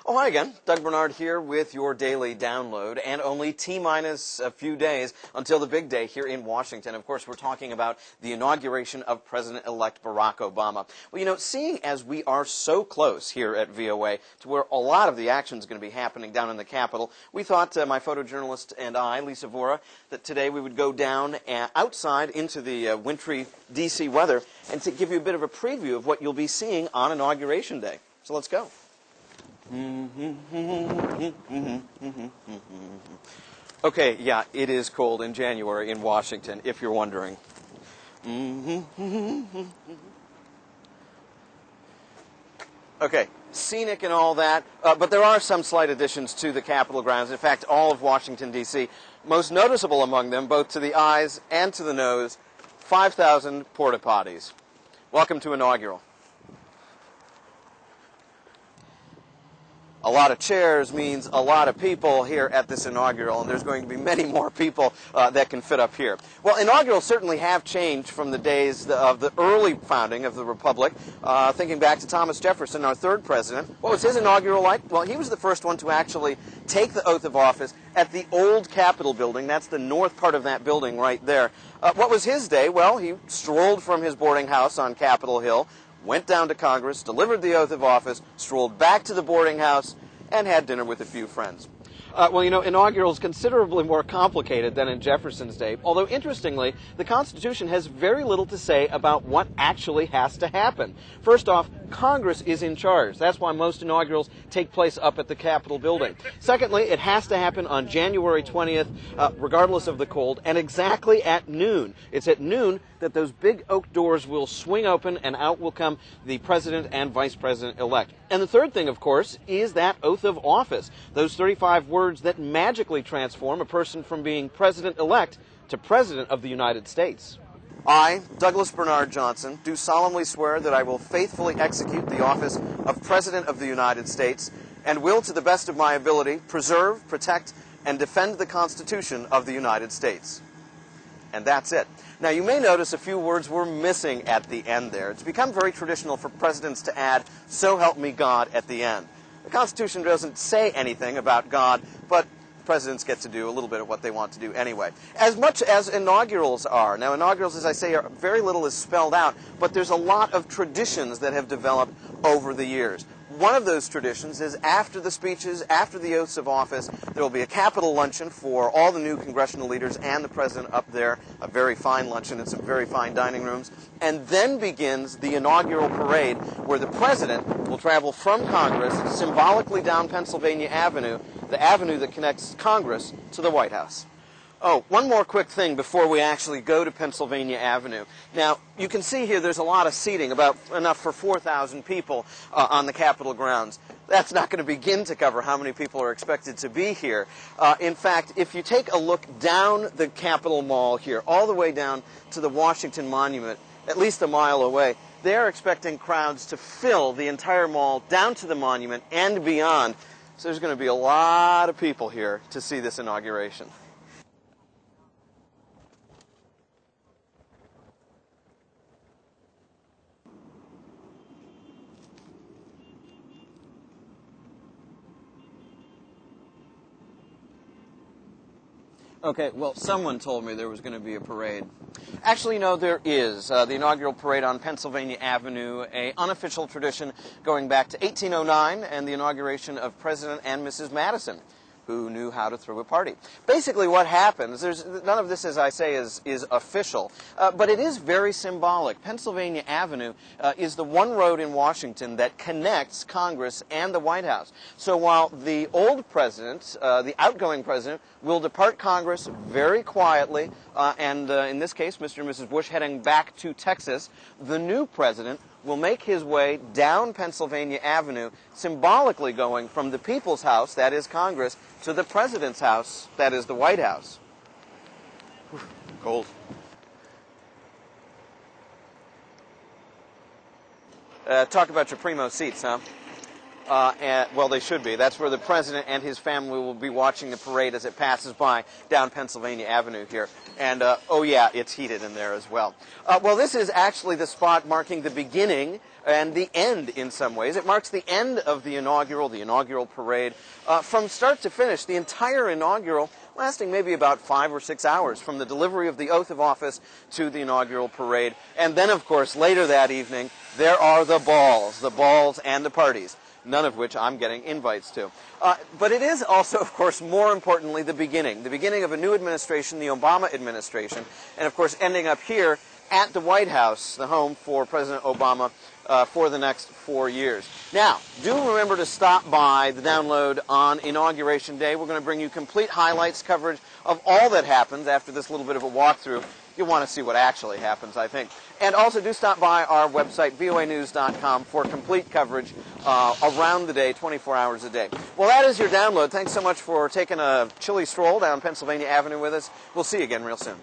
Oh, hi again. Doug Bernard here with your daily download, and only T-minus a few days until the big day here in Washington. Of course, we're talking about the inauguration of President-elect Barack Obama. Well, you know, seeing as we are so close here at VOA to where a lot of the action is going to be happening down in the Capitol, we thought, my photojournalist and I, Lisa Vora, that today we would go down outside into the wintry D.C. weather and to give you a bit of a preview of what you'll be seeing on Inauguration Day. So let's go. Okay, yeah, it is cold in January in Washington, if you're wondering. Okay, scenic and all that, but there are some slight additions to the Capitol grounds. In fact, all of Washington, D.C., most noticeable among them, both to the eyes and to the nose, 5,000 porta potties. Welcome to Inaugural. A lot of chairs means a lot of people here at this Inaugural, and there's going to be many more people that can fit up here. Well, inaugurals certainly have changed from the days of the early founding of the Republic. Thinking back to Thomas Jefferson, our third president, what was his inaugural like? Well, he was the first one to actually take the oath of office at the old Capitol building. That's the north part of that building right there. What was his day? Well, he strolled from his boarding house on Capitol Hill, went down to Congress, delivered the oath of office, strolled back to the boarding house, and had dinner with a few friends. Well, you know, inaugural is considerably more complicated than in Jefferson's day, although interestingly, the Constitution has very little to say about what actually has to happen. First off, Congress is in charge. That's why most inaugurals take place up at the Capitol building. Secondly, it has to happen on January 20th, regardless of the cold, and exactly at noon. It's at noon that those big oak doors will swing open and out will come the president and vice president-elect. And the third thing, of course, is that oath of office, those 35 words that magically transform a person from being president-elect to president of the United States. I, Douglas Bernard Johnson, do solemnly swear that I will faithfully execute the office of President of the United States and will, to the best of my ability, preserve, protect, and defend the Constitution of the United States. And that's it. Now, you may notice a few words were missing at the end there. It's become very traditional for presidents to add, "So help me God," at the end. The Constitution doesn't say anything about God, but presidents get to do a little bit of what they want to do anyway. As much as inaugurals are. Now, inaugurals, as I say, very little is spelled out, but there's a lot of traditions that have developed over the years. One of those traditions is after the speeches, after the oaths of office, there will be a Capitol luncheon for all the new congressional leaders and the president up there, a very fine luncheon in some very fine dining rooms, and then begins the inaugural parade where the president will travel from Congress symbolically down Pennsylvania Avenue, the avenue that connects Congress to the White House. Oh, one more quick thing before we actually go to Pennsylvania Avenue. Now, you can see here there's a lot of seating, about enough for 4,000 people on the Capitol grounds. That's not going to begin to cover how many people are expected to be here. In fact, if you take a look down the Capitol Mall here, all the way down to the Washington Monument, at least a mile away, they're expecting crowds to fill the entire mall down to the monument and beyond. So there's going to be a lot of people here to see this inauguration. Okay, well, someone told me there was going to be a parade. Actually, no, there is. The inaugural parade on Pennsylvania Avenue, an unofficial tradition going back to 1809 and the inauguration of President and Mrs. Madison, who knew how to throw a party. Basically what happens, none of this, as I say, is official, but it is very symbolic. Pennsylvania Avenue is the one road in Washington that connects Congress and the White House. So while the old president, the outgoing president, will depart Congress very quietly, and in this case, Mr. and Mrs. Bush heading back to Texas, the new president will make his way down Pennsylvania Avenue, symbolically going from the people's house, that is Congress, to the president's house, that is the White House. Whew, cold. Talk about your primo seats, huh? Well, they should be. That's where the president and his family will be watching the parade as it passes by down Pennsylvania Avenue here. And, oh yeah, it's heated in there as well. Well, this is actually the spot marking the beginning and the end in some ways. It marks the end of the inaugural parade. From start to finish, the entire inaugural lasting maybe about 5 or 6 hours from the delivery of the oath of office to the inaugural parade. And then, of course, later that evening, there are the balls and the parties, none of which I'm getting invites to. But it is also, of course, more importantly, the beginning of a new administration, the Obama administration, and, of course, ending up here at the White House, the home for President Obama, for the next 4 years. Now, do remember to stop by the download on Inauguration Day. We're going to bring you complete highlights coverage of all that happens after this little bit of a walkthrough. You'll want to see what actually happens, I think. And also do stop by our website, voanews.com, for complete coverage around the day, 24 hours a day. Well, that is your download. Thanks so much for taking a chilly stroll down Pennsylvania Avenue with us. We'll see you again real soon.